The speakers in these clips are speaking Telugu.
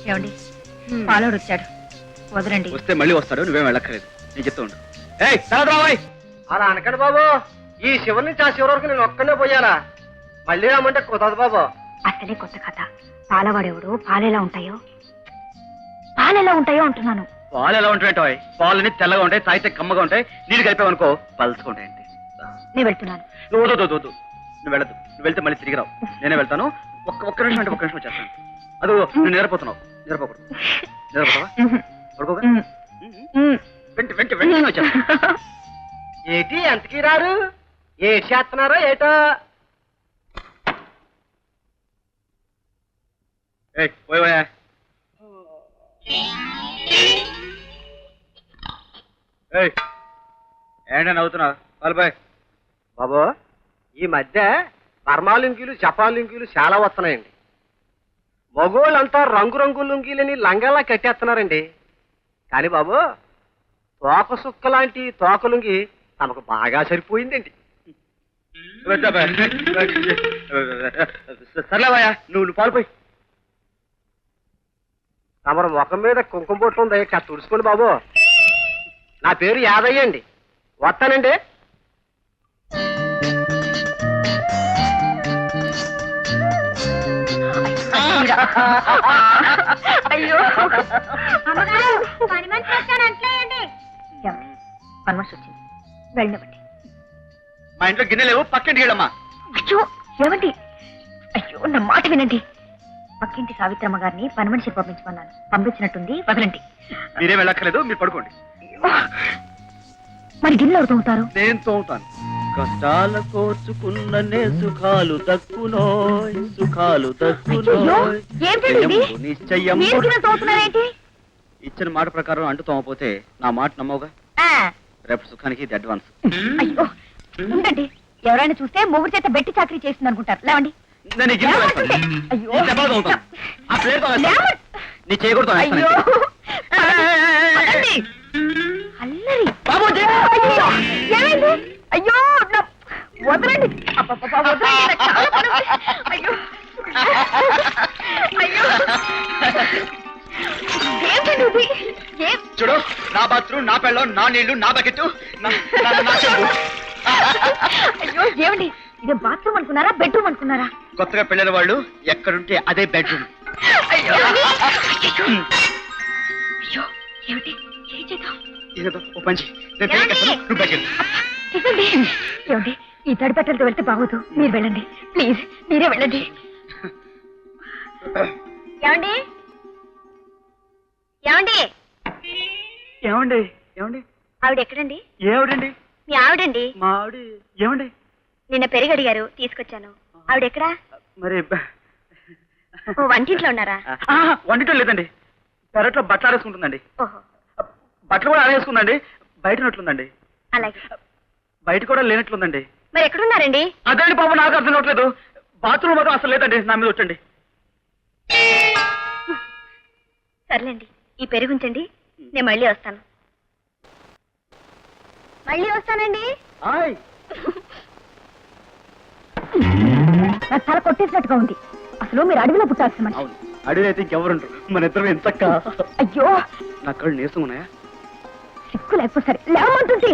ఏమండి పాలోడు వచ్చాడు, వదలండి. వస్తే మళ్ళీ వస్తాడు, నువ్వేం వెళ్ళక్కర్లేదు, నేను చెప్తూ ఉండు. ఏయ్ రాయ్, అలా అనకండి బాబు. ఈ శివరి నుంచి ఆ శివరి వరకు నేను ఒక్కనే పోయానా? మళ్ళీ రామంటే కుదరదు బాబు. అసలే కొత్త కథ. పాలవాడేవాడు పాలెలా ఉంటాయో అంటున్నాను. పాలు ఎలా ఉంటాయి? పాలని తెల్లగా ఉంటాయి, తాగితే కమ్మగా ఉంటాయి, నీళ్ళు కలిపావనుకో పలుచుకుంటాయి. నేను వెళ్తున్నాను. నువ్వు నువ్వు వెళ్ళదు, నువ్వు వెళ్తే మళ్ళీ తిరిగి రావు, నేనే వెళ్తాను. ఒక్క నిమిషం అంటే ఒక్క నిమిషం వచ్చేస్తాను. అది నువ్వు నిద్రపోతున్నావు, నిద్రపోకూడదు. నిద్రపోతావా? పడుకోగా వెంటనే వచ్చేస్తా. ఏటి ఎంతకీ రారు? ఏటి చేస్తున్నారో ఏటో. పోయా ఏంటో నవ్వుతున్నావు? వాళ్ళపై బాబు, ఈ మధ్య బర్మాలింకీలు జపాలింకీలు చాలా వస్తున్నాయండి. మగోళ్ళంతా రంగురంగు లుంగీలని లంగాలా కట్టేస్తున్నారండి. కానీ బాబు, తోక సుక్క లాంటి తోక లుంగి తమకు బాగా సరిపోయిందండి. సర్లేవయ్యా, నువ్వు పాల్పోయి. తమరు ముఖం మీద కుంకుమ బొట్లు ఉంది, కాస్త తుడుచుకోండి బాబు. నా పేరు యాదయ్య అండి, వస్తానండి. అయ్యో పని మనిషి వచ్చింది, వెళ్ళనివ్వండి. మా ఇంట్లో గిన్నె లేవు, పక్కింటికి వెళ్ళమ్మా. అయ్యో ఏమండి, అయ్యో నా మాట వినండి. పక్కింటి సావిత్రమ్మ గారిని పని మనిషి పంపించమన్నాను, పంపించినట్టుంది, వదలండి. మీరేం వెళ్ళక్కర్లేదు, మీరు పడుకోండి. మరి గిన్నెలు ఎవరు తోముతారు? నేను తోముతాను. కష్టాల కోర్చుకున్ననే సుఖాలు దక్కునోయ్, సుఖాలు దక్కునోయ్. ఇచ్చిన మాట ప్రకారం అంటూ తోమపోతే నా మాట నమ్మవుగా. రేపు సుఖానికి ఇది అడ్వాన్స్. అయ్యో ఉండండి, ఎవరైనా చూస్తే మొగుడు చేత బెట్టి చాకరీ చేస్తుంది అనుకుంటారు. లేవండి. నీ చేయకూడదు. అల్లరి ఏమైంది? అయ్యో వదలండి. అయ్యో చూడు, నా బాత్రూమ్, నా పెళ్ళం, నా నీళ్లు, నా బకెట్, అయ్యో ఏమండి, ఇదే బాత్రూమ్ అనుకున్నారా, బెడ్రూమ్ అనుకున్నారా? కొత్తగా పెళ్ళిన వాళ్ళు ఎక్కడుంటే అదే బెడ్రూమ్. అయ్యో ఏమిటి, ఏం చేద్దాం? ఏమండి, ఈ తడిపెట్టలతో వెళ్తే బాగోదు, మీరు వెళ్ళండి ప్లీజ్, మీరే వెళ్ళండి. ఏమండి ఏమండి ఏమండి ఏమండి ఆవిడ ఎక్కడండి? ఏమిటండి? మీ ఆవిడండి. మా ఆవిడ ఏమండి? నిన్న పెరుగు అడిగారు, తీసుకొచ్చాను. ఆవిడ ఎక్కడా? మరి వంటింట్లో ఉన్నారా? వంటింట్లో లేదండి, పెరట్లో బట్టలు ఆడేసుకుంటుందండి. ఓహో, బట్టలు కూడా ఆడేసుకుందండి, బయట ఉన్నట్లుందండి. అలాగే. బయట కూడా లేనట్లుందండి. మరి ఎక్కడున్నారండి? అదేంటి బాబు, నాకు అర్థం అవట్లేదు. బాత్రూమ్ మాత్రం అసలు లేదండి, నా మీద వచ్చండి. సర్లేండి, ఈ పెరుగుంచండి, నేను మళ్ళీ వస్తాను. మళ్ళీ వస్తానండి. నాకు చాలా కొట్టేసినట్టుగా ఉంది. అసలు మీరు అడవిలో పుట్టాల్సిన మనిషి. అడవి అయితే ఇంకెవరుంటారు, మన ఇద్దరం ఎంత. అయ్యో నా కళ్ళు నీరసం ఉన్నాయా? సిక్కు లేకపోతే సరే, లేవమంటుంటే.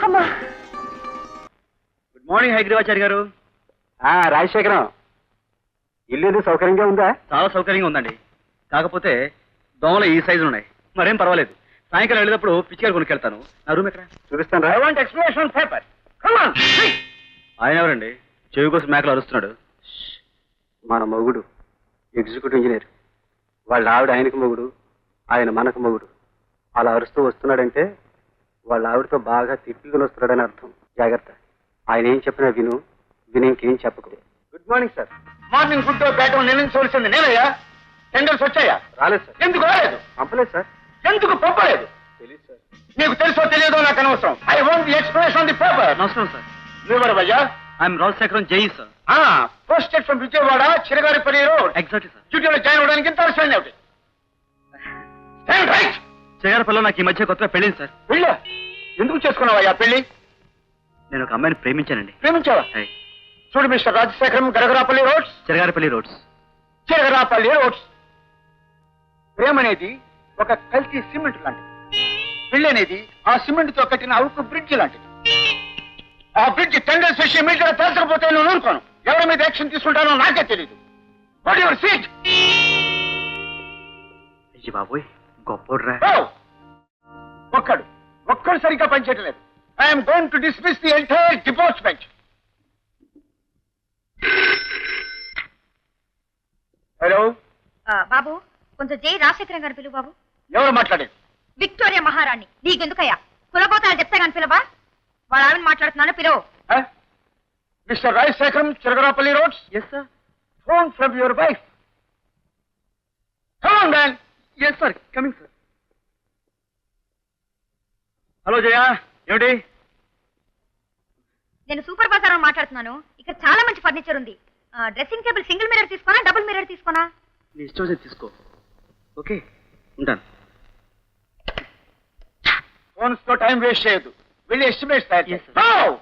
అమ్మా. గుడ్ మార్నింగ్ హైగ్రీవాచారి గారు. రాజశేఖరం, ఇల్లు సౌకర్యంగా ఉందా? చాలా సౌకర్యంగా ఉందండి, కాకపోతే దోమలు ఈ సైజు ఉన్నాయి. మరేం పర్వాలేదు, సాయంకాలం వెళ్ళేటప్పుడు పిచ్చికాయలు కొనుక్కెళ్తాను. నా రూమ్ ఎక్కడ? చూపిస్తాను. I want explanation paper. ఆయన ఎవరండి? చెవి కోసం మేకలు అరుస్తున్నాడు. మన మొగుడు ఎగ్జిక్యూటివ్ ఇంజనీర్. వాళ్ళ ఆవిడ ఆయనకు మొగుడు, ఆయన మనకు మొగుడు. అలా అరుస్తూ వస్తున్నాడంటే వాళ్ళ ఆవిడతో బాగా తిట్టుకుని వస్తున్నాడని అర్థం. జాగ్రత్త, ఆయన ఏం చెప్పినా విను, విని ఇంకేం చెప్పకు. Good morning sir. Morning food bat నిర్ణయించవలసింది నేనయ్యా. టెండర్స్ వచ్చాయా? రాలేదు సార్. ఎందుకు రాలేదు? పంపలేదు సార్. ఎందుకు పంపలేదు? తెలియదు సార్. నీకు తెలుసో తెలియదో నాకు అనవసరం. I want the expression on the paper. నమస్కారం సార్. నువ్వెవరయ్యా? I am Rajasekharam, JE sir. Posted from Vijayawada, Chiragaripalli road. Exactly sir. డ్యూటీలో జాయిన్ అవడానికి ఇంత ఆలస్యం ఏమిటి? చిరగారిపల్లిలో నాకు ఈ మధ్య కొత్తగా పెళ్ళింది సార్. పెళ్ళ? ఎందుకు చేసుకున్నావా పెళ్లి? నేను ఒక అమ్మాయిని ప్రేమించానండి. ప్రేమించావా? చూడు mister Rajasekharam, Garagarapalli roads, Chiragaripalli roads. Chiragarapalli roads. ప్రేమ అనేది ఒక కల్తీ సిమెంట్ లాంటిది. పెళ్లి అనేది ఆ సిమెంట్ తో కట్టిన ఉక్కు బ్రిడ్జ్ లాంటిది. ఆ బ్రిడ్జ్ టెండర్స్ విషయం మీటర్ పేల్చకపోతే నేను ఊరుకోను. ఎవరి మీద యాక్షన్ తీసుకుంటానో నాకే తెలియదు. What your seat? అయ్యి బాబోయ్, గొప్పోడ్రా. ఒక్కడు సరిగ్గా పనిచేయటం లేదు. I am going to dismiss the entire department. Hello బాబు, కొంచెం జై రాజశేఖరం గారు పిలువు బాబు. ఎవరు మాట్లాడేది? విక్టోరియా మహారాణి. నీకెందుకయ్యా కులబోతాలు చెప్తే కానీ పిలవా? వాళ్ళ ఆవిడ మాట్లాడుతున్నాను, పిలువు. Mister Rajasekharam, Chiragarapalli roads. Yes sir. Phone from your wife. Come on man. Yes sir, coming sir. Hello Jaya, ఏమిటి? నేను సూపర్ బజార్ మాట్లాడుతున్నాను. ఇక్కడ చాలా మంచి ఫర్నిచర్ ఉంది. డ్రెస్సింగ్ టేబుల్ సింగిల్ మిర్రర్ తీసుకోనా, డబుల్ మిర్రర్ తీసుకోనా? నీ ఇష్టం వచ్చి తీసుకో. ఓకే, ఉంటాను. ఫోన్స్ తో టైం వేస్ట్ చేయొద్దు. వెళ్ళి ఎస్టిమేట్స్ తయారు Yes, sir. చేయి.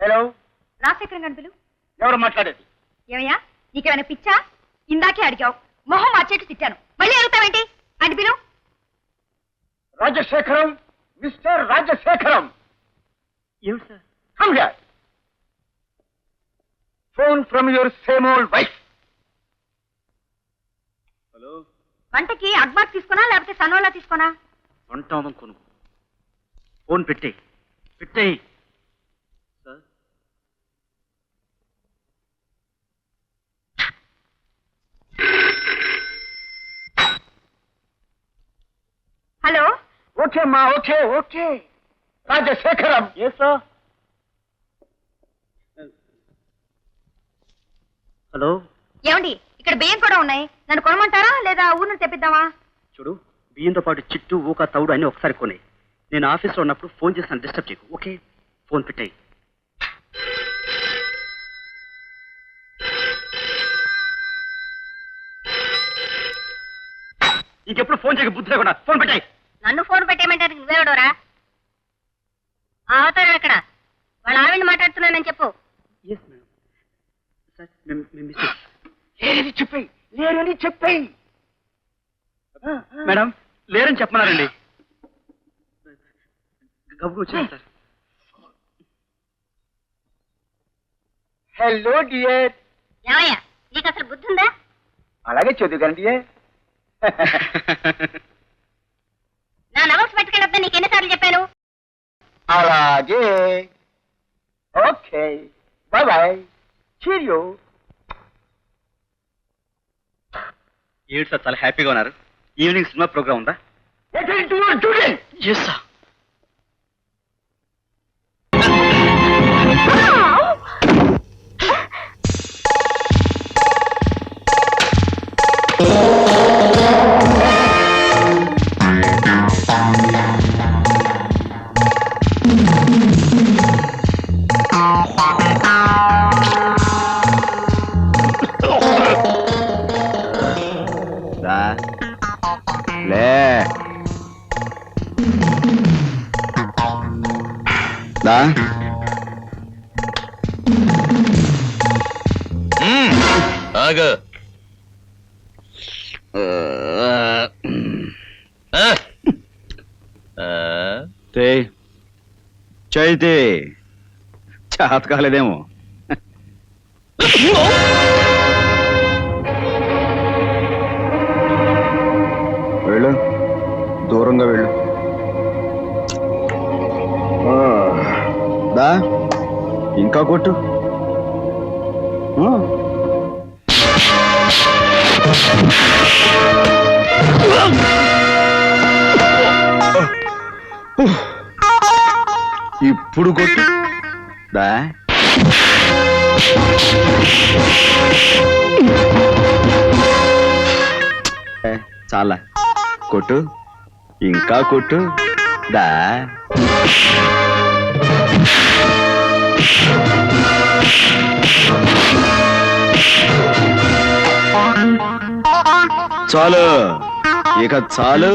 హలో, రాజశేఖరం గారు పిలువు. ఎవరు మాట్లాడేది? ఏమయ్యా, నీకేమైనా పిచ్చా? ఇందాకే అడిగావు, మొహం మార్చేట్టు తిట్టాను. మళ్ళీ అడుగుతావేంటి? అంటే పిలువు. రాజశేఖరం, మిస్టర్ రాజశేఖరం. ఏమిటి sir? Come here. Phone from your same old wife. Hello, వంటకి అగ్బాక్ తీసుకోనా లేకపోతే సనోలా తీసుకోనా? వంట కొను. ఫోన్ పెట్టేయి, పెట్టేయి. సార్, హలో, ఓకే అమ్మా, okay okay. Rajasekharam. Yes sir. Hello, ఏమండి, ఇక్కడ బియ్యం కూడా ఉన్నాయి. నన్ను కొనమంటారా లేదా ఊరిని తెప్పిద్దామా? చూడు, బియ్యంతో పాటు చిట్టు, ఊక, తౌడు అన్ని ఒకసారి కొనే. నేను ఆఫీస్లో ఉన్నప్పుడు ఫోన్ చేసి నన్ను డిస్టర్బ్ చేయకు. ఓకే, ఫోన్ పెట్టాయి. ఇంకెప్పుడు ఫోన్ చేయక బుద్ధి లేకుండా ఫోన్ పెట్టాయి. నన్ను ఫోన్ పెట్టేయమంటారు, నువ్వేవడోరా? అవతారు ఎక్కడ? వాళ్ళ ఆవిడ మాట్లాడుతున్నానని చెప్పు. Yes madam. Sir, Mrs. లేరని చెప్పేయి, లేరని చెప్పేయి. మేడం, లేరని చెప్పమన్నారండి. గబుకు వచ్చాను సార్. Hello dear. ఏమయ్యా, నీకు అసలు బుద్ధి ఉందా? అలాగే చదువు కానీ డియర్. నా నవల్స్ పట్టుకెళ్ళొద్దా నీకు ఎన్నిసార్లు చెప్పాను? అలాగే. Okay, bye bye. చీరియో. ఏడు సార్, చాలా హ్యాపీగా ఉన్నారు. ఈవినింగ్ సినిమా ప్రోగ్రామ్ ఉందా? Yes sir. ఆగు. చైతే చేత కాలేదేమో. వెళ్ళు, దూరంగా వెళ్ళు. దా, ఇంకా కొట్టు. ఇప్పుడు కొట్టు. దా, చాలా కొట్టు, ఇంకా కొట్టు. దా, చాలు, ఇక చాలు.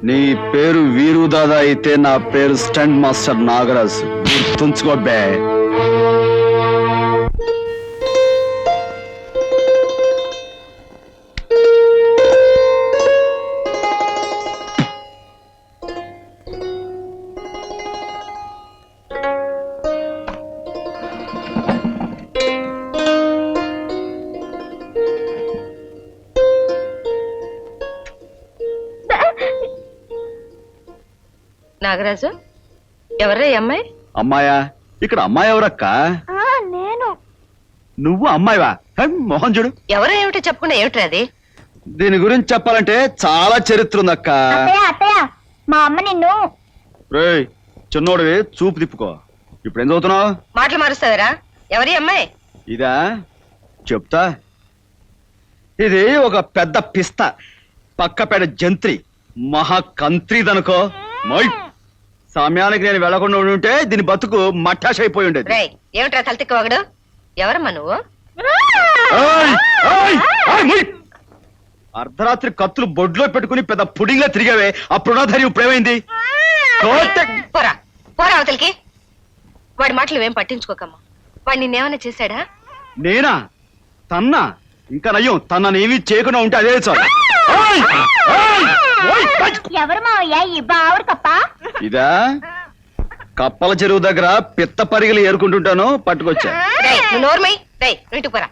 నీ పేరు వీరు దాదా అయితే నా పేరు స్టంట్ మాస్టర్ నాగరాజు. గుర్తుంచుకో బే. నాగరాజు, ఎవరా ఈ అమ్మాయి? అమ్మాయా? ఇక్కడ అమ్మాయి ఎవరక్క? నేను. నువ్వు అమ్మాయివా? మొహం చూడు. ఎవరో ఏమిటో చెప్పకుండా ఏమిట్రా అది? దీని గురించి చెప్పాలంటే చాలా చరిత్ర ఉందక్క. అత్తయ్య మా అమ్మ నిన్ను. రేయ్ చిన్నోడివి, చూపు తిప్పుకో. ఇప్పుడు ఏం చదువుతున్నావు? మాటలు మారుస్తావరా? ఎవరి అమ్మాయి? ఇదా చెప్తా. ఇది ఒక పెద్ద పిస్త, పక్కపేట జంత్రి, మహాకంత్రిదనుకో. సమయానికి నేను వెళ్లకుండా ఉంటే దీని బతుకు మట్టాష్ అయిపోయి ఉండేది. రేయ్, ఏమిట్రా తలతిక్కవగడు? ఎవరమ్మా నువ్వు? అర్ధరాత్రి కత్తులు బొడ్లో పెట్టుకుని పెద్ద పుడింగ్లా తిరిగావే, అప్పుడు ధైర్యం ఇప్పుడేమైంది? పోరా పోరా అవతలికి. వాడి మాటలు ఏం పట్టించుకోకమ్మా. వాడు నిన్నేమైనా చేశాడా? నేనా? తన్నా? ఇంకా నయ్యం, తననేమీ చేయకుండా ఉంటే అదే చాలు. ఎవరు మావయ్య ఈ బావుడు కప్ప? ఇదా కప్పల చెరువు దగ్గర పిత్త పరిగలు ఏరుకుంటుంటాను, పట్టుకొచ్చా. నువ్వు నోర్మై. ఇంటికి పోరా.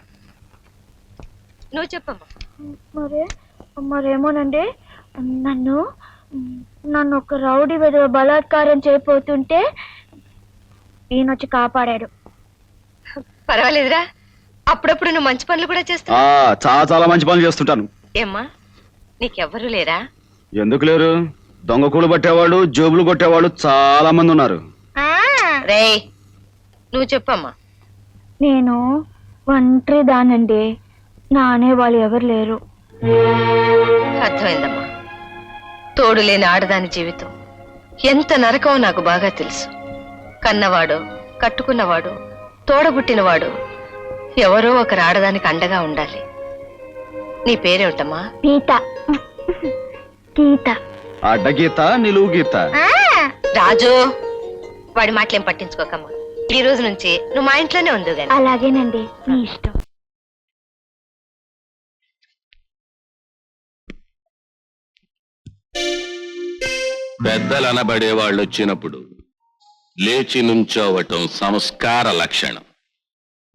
నువ్వు చెప్పమ్మా. మరేమోనండి, నన్ను ఒక రౌడీ విధవ బలాత్కారం చేయబోతుంటే ఈయనొచ్చి కాపాడాడు. పర్వాలేదురా, అప్పుడప్పుడు నువ్వు మంచి పనులు కూడా చేస్తావు. చాలా చాలా మంచి పనులు చేస్తుంటాను. ఏమ్మా, నీకెవ్వరూ లేరా? ఎందుకు లేరు? దొంగ కూడు పట్టేవాళ్ళు, జోబులు కొట్టేవాళ్ళు చాలా మంది ఉన్నారు. రేయ్, నువ్వు చెప్పమ్మా. నేను ఒంటరి దానండి, నానే వాళ్ళు ఎవరు లేరు. అర్థమైందమ్మా. తోడు లేని ఆడదాని జీవితం ఎంత నరకమో నాకు బాగా తెలుసు. కన్నవాడు, కట్టుకున్నవాడు, తోడబుట్టినవాడు ఎవరో ఒకరు ఆడదానికి అండగా ఉండాలి. నీ పేరేమిటమ్మా? గీత. గీత. అడ్డగీత, నిలువు గీత. రాజు, వాడి మాటలేం పట్టించుకోకమ్మా. ఈ రోజు నుంచి నువ్వు మా ఇంట్లోనే ఉండు గాని. అలాగేనండి, మీ ఇష్టం. పెద్దలనబడే వాళ్ళు వచ్చినప్పుడు లేచి నుంచోవటం సంస్కార లక్షణం.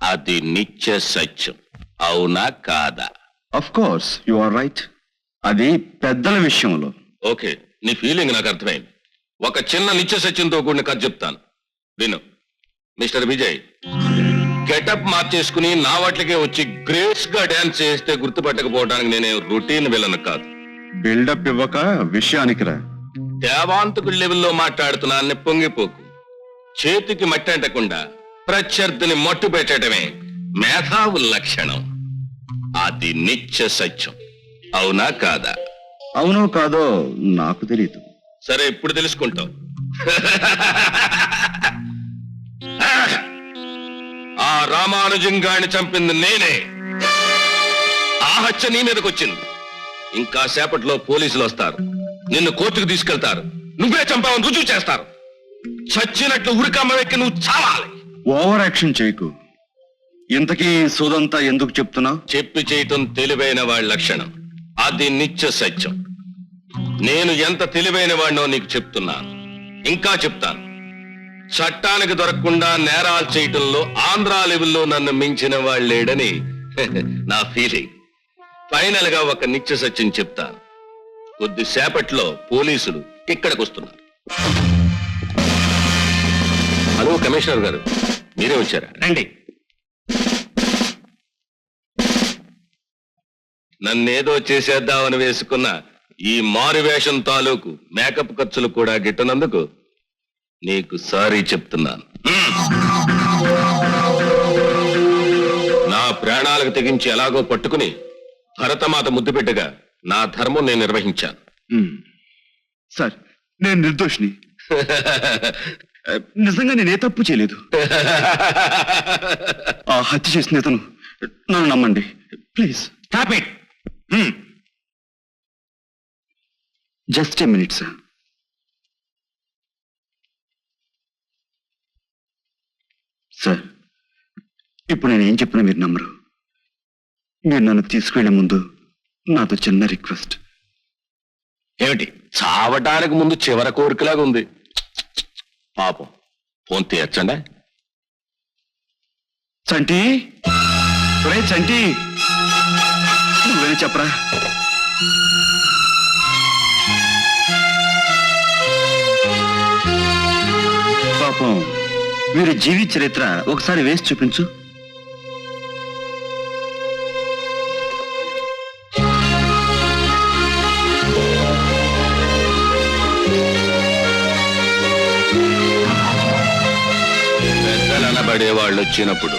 అది నిత్య సత్యం. అవునా కాదా? Of course you are right. అది పెద్దల విషయంలో. ఓకే, నీ ఫీలింగ్ నాకు అర్థమైంది. ఒక చిన్న నిత్య సత్యంతో కూడిన కథ చెప్తాను, విను. మిస్టర్ విజయ్, గెటప్ మార్చేసుకుని నా వాటికే వచ్చి గ్రేస్ గా డాన్స్ చేస్తే గుర్తుపట్టకపోవడానికి నేనే రొటీన్ విలను కాదు. బిల్డప్ ఇవ్వక విషయానికి రా. దేవాంతకుడి లెవెల్లో మాట్లాడుతున్నాన్ని పొంగిపోకు. చేతికి మట్టి అంటకుండా ప్రత్యర్థిని మట్టు పెట్టడమే మేధావు లక్షణం. అది నిత్య సత్యం. అవునా కాదా? అవునో కాదో నాకు తెలియదు. సరే, ఇప్పుడు తెలుసుకుంటావు. ఆ రామానుజంగాన్ని చంపింది నేనే. ఆ హత్య నీ మీదకి వచ్చింది. ఇంకా సేపట్లో పోలీసులు వస్తారు, నిన్ను కోర్టుకు తీసుకెళ్తారు. నువ్వే చంపావని రుజువు చేస్తారు. చచ్చినట్లు ఉరికమ్మ వెక్కి నువ్వు చావాలి. ఓవర్ యాక్షన్ చేయకు. ఇంతకీ సోదంతా ఎందుకు చెప్తున్నావు? చెప్పి చేయటం తెలివైన వాళ్ళ లక్షణం. అది నిత్య సత్యం. నేను ఎంత తెలివైన వాడినో నీకు చెప్తున్నాను, ఇంకా చెప్తాను. చట్టానికి దొరకకుండా నేరాలు చేయటంలో ఆంధ్ర లెవెల్లో నన్ను మించిన వాళ్ళు లేడని నా ఫీలింగ్. ఫైనల్ గా ఒక నిత్య సత్యం చెప్తాను. కొద్దిసేపట్లో పోలీసులు ఇక్కడికి వస్తున్నారు. హలో కమిషనర్ గారు, మీరే వచ్చారా? రండి. నన్నేదో చేసేద్దామని వేసుకున్న ఈ మారువేషం తాలూకు మేకప్ ఖర్చులు కూడా గిట్టనందుకు నీకు సారీ చెప్తున్నాను. నా ప్రాణాలకు తెగించి ఎలాగో పట్టుకుని భరతమాత ముద్దు పెట్టగా నా ధర్మం నేను నిర్వహించాను. సార్, నేను నిర్దోషిని. నిజంగా నేనే తప్పు చేయలేదు. ఆ హత్య చేసిన అతను నన్ను నమ్మండి please. Stop it. Just a minute sir. Sir, ఇప్పుడు నేనేం చెప్పినా మీరు నమ్మరు. మీరు నన్ను తీసుకెళ్లే ముందు నాతో చిన్న రిక్వెస్ట్. ఏమిటి? చావటానికి ముందు చివరి కోరికలాగా ఉంది. పాపం, ఫోన్ తీయచ్చండి. చంటి, ఒరే చంటి, నువ్వేనా చెప్పరా? పాపం, వీరి జీవిత చరిత్ర ఒకసారి వేసి చూపించు. పెద్దలనబడే వాళ్ళు వచ్చినప్పుడు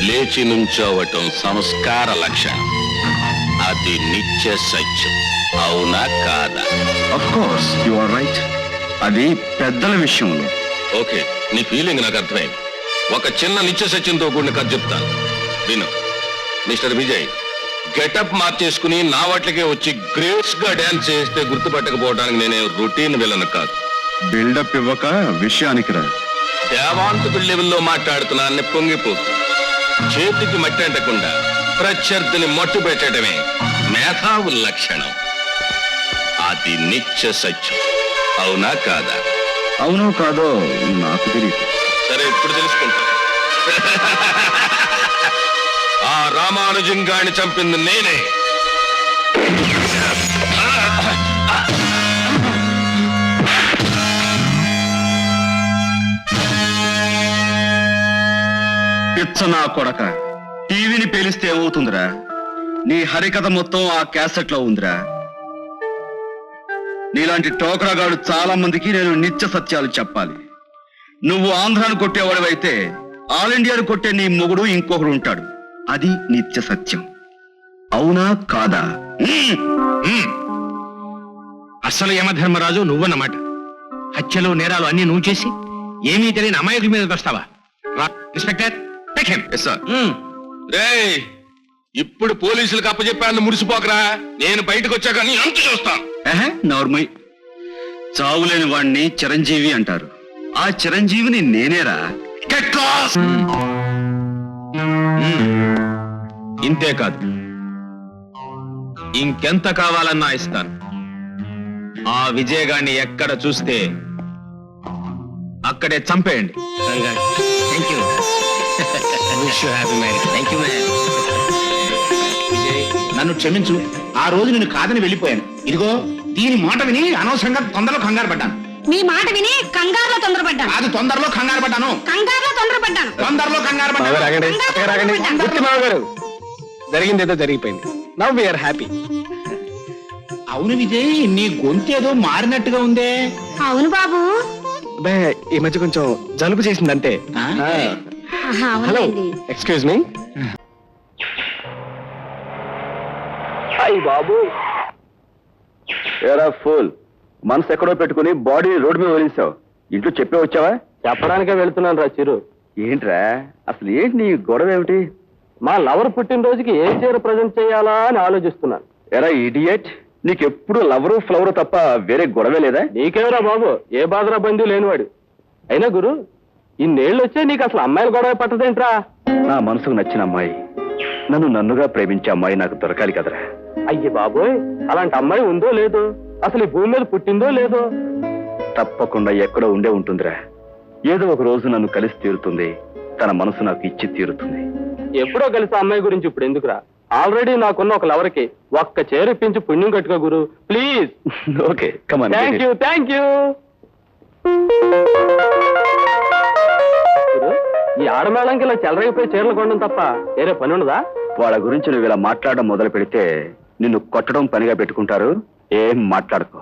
లేచి నుంచోవటం సంస్కార లక్షణం. అది నిత్య సత్యం. అవునా కాదా? Of course you are right. అది పెద్దల విషయంలో. ఓకే, నీ ఫీలింగ్ నాకు అర్థమైంది. ఒక చిన్న నిత్య సత్యంతో కూడిన కథ చెప్తాను, విను. మిస్టర్ విజయ్ గెటప్ మార్చేసుకుని నా వాటికే వచ్చి గ్రేట్స్ గా డాన్స్ చేస్తే గుర్తుపట్టకపోవడానికి నేనే రొటీన్ విలను కాదు. బిల్డప్ ఇవ్వక విషయానికి రా. దేవాంతకుడి లెవెల్లో మాట్లాడుతున్నాన్ని పొంగిపోకు. చేతికి మట్టి అంటకుండా ప్రత్యర్థిని మట్టు పెట్టడమే మేధావు లక్షణం. అది నిత్య సత్యం. అవునా కాదా? అవునో కాదో నాకు తెలియదు. సరే, ఇప్పుడు తెలుసుకుంటా. ఆ రామానుజంగాన్ని చంపింది నేనే. పిచ్చ నా కొడక, టీవీని పేలిస్తే ఏమవుతుందిరా? నీ హరికథ మొత్తం ఆ క్యాసెట్ లో ఉందిరా. నీలాంటి టోకరాగాడు చాలా మందికి నేను నిత్య సత్యాలు చెప్పాలి. నువ్వు ఆంధ్రాను కొట్టేవాడివైతే ఆల్ ఇండియాను కొట్టే నీ మొగుడు ఇంకొకడు ఉంటాడు. అది నిత్య సత్యం. అవునా కాదా? అసలు యమధర్మరాజు నువ్వన్నమాట. హత్యలు నేరాలు అన్ని నువ్వు చేసి ఏమీ తెలియని అమాయకుల మీద వస్తావా? ఇన్స్పెక్టర్, రేయ్, ఇప్పుడు పోలీసులకు అప్పచెప్పాను, మురిసిపోకరా. నేను బయటకు వచ్చాక నీ అంతు చూస్తాను. నార్మల్. చావులేని వాణ్ణి చిరంజీవి అంటారు. ఆ చిరంజీవిని నేనేరా. ఇంతే కాదు, ఇంకెంత కావాలన్నా ఇస్తాను. ఆ విజయగాన్ని ఎక్కడ చూస్తే అక్కడే చంపేయండి. నన్ను క్షమించు. ఆ రోజు నేను కాదని వెళ్ళిపోయాను. ఇదిగో దీని మాట విని అనవసరంగా తొందరలో కంగారు పడ్డాను. మీ మాట విని కంగారులో తొందరపడ్డాను. కాదు, తొందరలో కంగారు పడ్డాను. కంగారులో తొందరపడ్డాను. తొందరలో కంగారు పడ్డాను. జరిగింది ఏదో జరిగిపోయింది. Now we are happy. అవును విజయ్, నీ గొంతు ఏదో మారినట్టుగా ఉందే. అవును బాబు. ఈ మధ్య కొంచెం జలుబు చేసిందంటే. ఆ? Hello, excuse me. హాయ్ బాబు. ఏరా ఫుల్, మనసు ఎక్కడో పెట్టుకుని బాడీ రోడ్డు మీద వదిలేసావు. ఇంట్లో చెప్పే వచ్చావా? చెప్పడానికే వెళ్తున్నాను రా చిరు. ఏంట్రా అసలు ఏంటి నీ గొడవ ఏమిటి? మా లవర్ పుట్టినరోజుకి ఏ చీర ప్రజెంట్ చేయాలా అని ఆలోచిస్తున్నాను. ఎరా ఇడియట్, నీకెప్పుడు లవరు ఫ్లవరు తప్ప వేరే గొడవే లేదా? నీకేవరా బాబు, ఏ బాధరా బంధు లేనివాడు. అయినా గురు, ఇన్నేళ్ళు వచ్చే నీకు అసలు అమ్మాయిల గొడవ పట్టదేంట్రా? నా మనసుకు నచ్చిన అమ్మాయి, నన్నుగా ప్రేమించే అమ్మాయి నాకు దొరకాలి కదరా. అయ్యి బాబోయ్, అలాంటి అమ్మాయి ఉందో లేదో, అసలు ఈ భూమి మీద పుట్టిందో లేదో? తప్పకుండా ఎక్కడో ఉండే ఉంటుందిరా. ఏదో ఒక రోజు నన్ను కలిసి తీరుతుంది, తన మనసు నాకు ఇచ్చి తీరుతుంది. ఎప్పుడో కలిసి అమ్మాయి గురించి ఇప్పుడు ఎందుకురా? ఆల్రెడీ నాకున్న ఒక లవర్కి ఒక్క చేరిప్పించి పుణ్యం కట్టుకో గురు, please. Okay, come on. Thank you. ఈ ఆడమేళంకి ఇలా చెలరైపోయి చీరలు కొనడం తప్ప వేరే పని ఉండదా? వాళ్ళ గురించి నువ్వు ఇలా మాట్లాడడం మొదలు పెడితే నిన్ను కొట్టడం పనిగా పెట్టుకుంటారు. ఏం మాట్లాడుకో.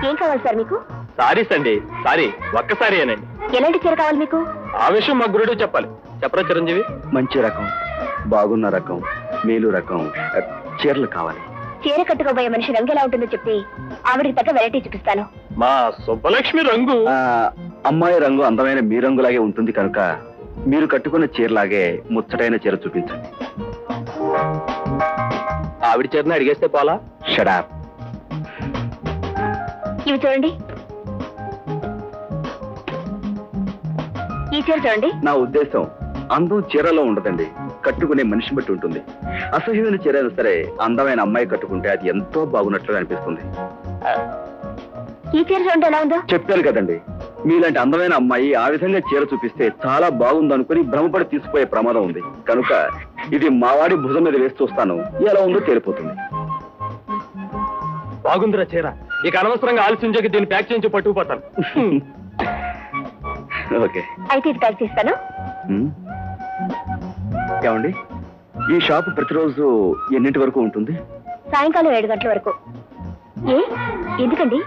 ఏం కావాలి సార్ మీకు? సారీస్ అండి, సారీ, ఒక్కసారి అనండి. ఎలాంటి చీర కావాలి మీకు? ఆ విషయం మా గురుడు చెప్పాలి. చెప్పరా చిరంజీవి? మంచి రకం, బాగున్న రకం, మేలు రకం చీరలు కావాలి. చీర కట్టుకోబోయే మనిషి రంగు ఎలా ఉంటుందో చెప్పి ఆవిడికి తగ్గ వెరైటీ చూపిస్తాను. మా సుబ్బలక్ష్మి రంగు, అమ్మాయి రంగు అందమైన మీ రంగులాగే ఉంటుంది కనుక మీరు కట్టుకున్న చీరలాగే ముచ్చటైన చీర చూపించండి. ఆవిడ చీరని అడిగేస్తే పోలా? షడాప్. ఇవి చూడండి, ఈ చీర చూడండి. నా ఉద్దేశం అందం చీరలో ఉండదండి, కట్టుకునే మనిషిని బట్టి ఉంటుంది. అసహ్యమైన చీర అయినా సరే అందమైన అమ్మాయి కట్టుకుంటే అది ఎంతో బాగున్నట్లుగా అనిపిస్తుంది. ఈ చీర చూడండి ఎలా ఉందో. చెప్పాను కదండి, మీలాంటి అందమైన అమ్మాయి ఆ విధంగా చీర చూపిస్తే చాలా బాగుందనుకుని భ్రమపడి తీసుకుపోయే ప్రమాదం ఉంది కనుక ఇది మావాడి భుజం మీద వేసి చూస్తాను, ఎలా ఉందో తేలిపోతుంది. బాగుందిరా చీర, ఇక అనవసరంగా ఆలస్యం చేసి దీన్ని ప్యాక్ చేయించి పట్టుకుపోతాను. ఓకే, అయితే ఇది ప్యాక్ చేస్తాను. ఏమండి, ఈ షాప్ ప్రతిరోజు ఎన్నింటి వరకు ఉంటుంది? సాయంకాలం 7 గంటల వరకు. ఏ ఎందుకండి?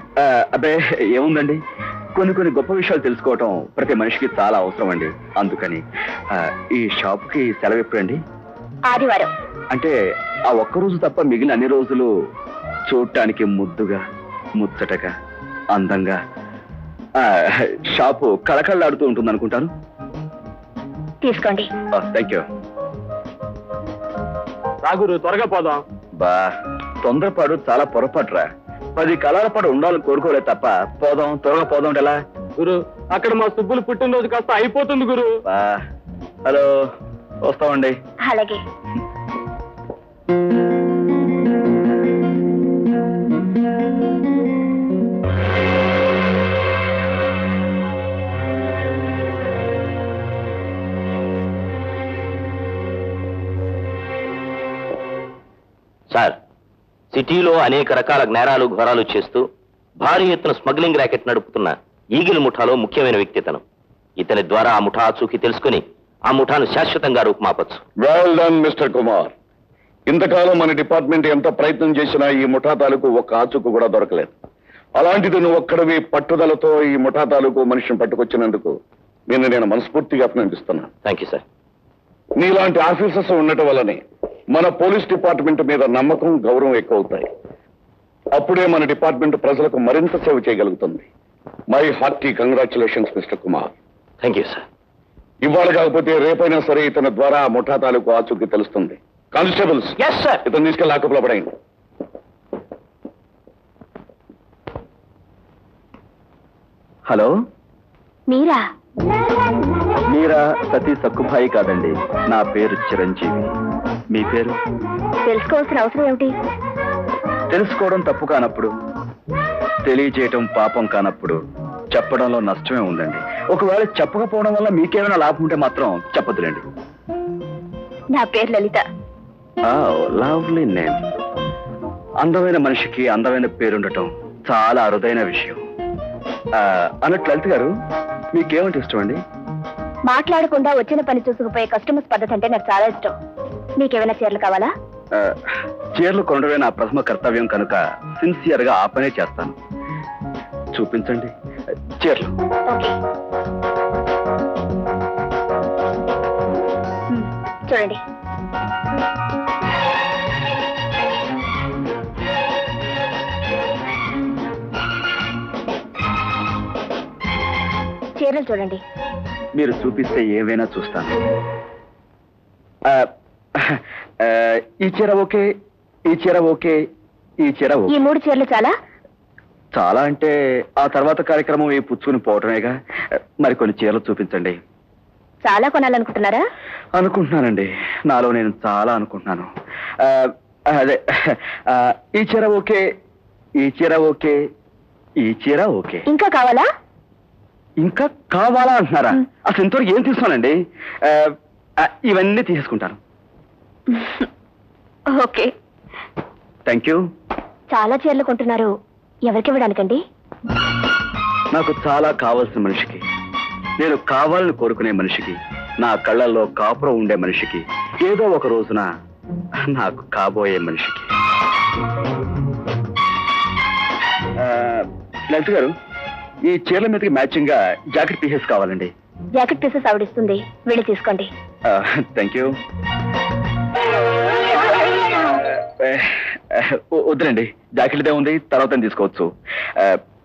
అబ్బే ఏముందండి, కొన్ని గొప్ప విషయాలు తెలుసుకోవటం ప్రతి మనిషికి చాలా అవసరం అండి. అందుకని ఈ షాప్కి సెలవు ఎప్పుడండి? ఆదివారం. అంటే ఆ ఒక్కరోజు తప్ప మిగిలిన అన్ని రోజులు చూడటానికి ముద్దుగా, ముచ్చటగా, అందంగా షాపు కళకళలాడుతూ ఉంటుంది అనుకుంటాను. తీసుకోండి. Thank you. రాగురు, త్వరగా పోదాం. బా, తొందరపాటు చాలా పొరపాటురా. 10 కాలాల పాటు ఉండాలని కోరుకోలేదు తప్ప పోదాం, త్వరగా పోదాం ఎలా? గురు, అక్కడ మా సుబ్బులు పుట్టినరోజు కాస్త అయిపోతుంది గురు. హలో, వస్తామండి. అలాగే. సార్, సిటీలో అనేక రకాల నేరాలు ఘోరాలు చేస్తూ భారీ ఎత్తున స్మగ్లింగ్ ర్యాకెట్ నడుపుతున్న ఈగిల్ ముఠాలో ముఖ్యమైన వ్యక్తితనం. ఇతని ద్వారా ఆ ముఠా ఆచూకీ తెలుసుకుని ఆ ముఠాను శాశ్వతంగా రూపుమాపచ్చు. Well done mister Kumar. ఇంతకాలం మన డిపార్ట్మెంట్ ఎంత ప్రయత్నం చేసినా ఈ ముఠా తాలూకు ఒక్క ఆచూకు కూడా దొరకలేదు. అలాంటిది నువ్వు ఒక్కడివి పట్టుదలతో ఈ ముఠా తాలూకు మనిషిని పట్టుకొచ్చినందుకు నేను మనస్ఫూర్తిగా అభినందిస్తున్నాను. Thank you sir. నీలాంటి ఆఫీసర్స్ ఉండటం వల్లనే మన పోలీస్ డిపార్ట్మెంట్ మీద నమ్మకం, గౌరవం ఎక్కువ అవుతాయి. అప్పుడే మన డిపార్ట్మెంట్ ప్రజలకు మరింత సేవ చేయగలుగుతుంది. My hearty congratulations mister Kumar. Thank you sir. ఇవాళ కాకపోతే రేపైనా సరే ఇతని ద్వారా ముఠా తాలూకు ఆచూకీ తెలుస్తుంది. Constables, yes sir. ఇతను తీసుకెళ్ళి లాకప్లో పడేయండి. హలో, మీరా? మీరా సతీ సక్కుభాయి కాదండి, నా పేరు చిరంజీవి. మీ పేరు? తెలుసుకోవాల్సిన అవసరం ఏమిటి? తెలుసుకోవడం తప్పు కానప్పుడు తెలియజేయటం పాపం కానప్పుడు చెప్పడంలో నష్టమే ఉందండి. ఒకవేళ చెప్పకపోవడం వల్ల మీకేమైనా లాభం ఉంటే మాత్రం చెప్పదులేండి. నా పేరు లలిత. Lovely name. అందమైన మనిషికి అందమైన పేరుండటం చాలా అరుదైన విషయం. అన్నట్టు లలిత గారు, మీకేమంటే ఇష్టం అండి? మాట్లాడకుండా వచ్చిన పని చూసుకుపోయే కస్టమర్స్ పద్ధతి అంటే నాకు చాలా ఇష్టం. మీకేమైనా చీరలు కావాలా? చీరలు కొనడమే నా ప్రథమ కర్తవ్యం కనుక సిన్సియర్ గా ఆ పనే చేస్తాను. చూపించండి చీరలు. ఓకే, చూడండి. చీరలు చూడండి. మీరు చూపిస్తే ఏవైనా చూస్తాను. ఈ చీర ఓకే, ఈ చీర ఓకే, ఈ చీర ఈ ఓకే. 3 చీరలు చాలా? చాలా అంటే ఆ తర్వాత కార్యక్రమం ఈ పుచ్చుకుని పోవటమేగా. మరి కొన్ని చీరలు చూపించండి. చాలా కొనాలనుకుంటున్నారా? అనుకుంటున్నానండి, నాలో నేను చాలా అనుకుంటున్నాను. అదే, ఈ చీర ఓకే, ఈ చీర ఓకే, ఈ చీర ఓకే. ఇంకా కావాలా? ఇంకా కావాలా అంటున్నారా? అసలు ఇంతవరకు ఏం తీసుకోనండి. ఇవన్నీ తీసుకుంటాను. ఓకే. Thank you. చాలా చీరలు కొంటున్నారు, ఎవరికి ఇవ్వడానికండి? నాకు చాలా కావాల్సిన మనిషికి, నేను కావాలని కోరుకునే మనిషికి, నా కళ్ళల్లో కాపురం ఉండే మనిషికి, ఏదో ఒక రోజున నాకు కాబోయే మనిషికి. లలిత గారు, ఈ చీరల మీదకి మ్యాచింగ్ గా జాకెట్ పీసెస్ కావాలండి. జాకెట్ పీసెస్ ఆవిడిస్తుంది, వెళ్ళి తీసుకోండి. Thank you. వద్దులండి, జాకెట్దే ఉంది, తర్వాత తీసుకోవచ్చు.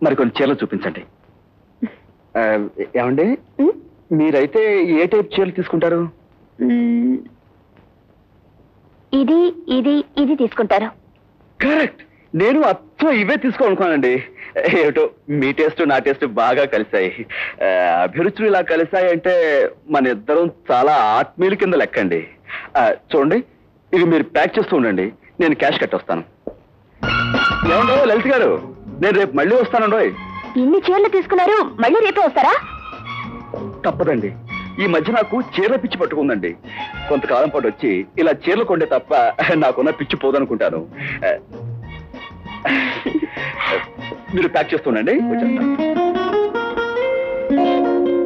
మరి కొన్ని చీరలు చూపించండి. ఏమండి, మీరైతే ఏ టైప్ చీరలు తీసుకుంటారు? ఇది ఇది ఇది తీసుకుంటారు. కరెక్ట్, నేను అచ్చం ఇవే తీసుకోవాలనుకున్నానండి. ఏమిటో మీ టేస్ట్ నా టేస్ట్ బాగా కలిశాయి. అభిరుచులు ఇలా కలిశాయి అంటే మన ఇద్దరం చాలా ఆత్మీయుల కింద లెక్కండి. చూడండి, ఇవి మీరు ప్యాక్ చేస్తూ ఉండండి, నేను క్యాష్ కట్టొస్తాను. ఏమండో లలిత గారు, నేను రేపు మళ్ళీ వస్తానండోయ్. ఇన్ని చీరలు తీసుకున్నారు, మళ్ళీ రేపే వస్తారా? తప్పదండి, ఈ మధ్య నాకు చీరల పిచ్చి పట్టుకుందండి. కొంతకాలం పాటు వచ్చి ఇలా చీరలు కొండే తప్ప నాకున్న పిచ్చి పోదనుకుంటాను. మీరు ప్యాక్ చేస్తుండండి, వచ్చేస్తాను.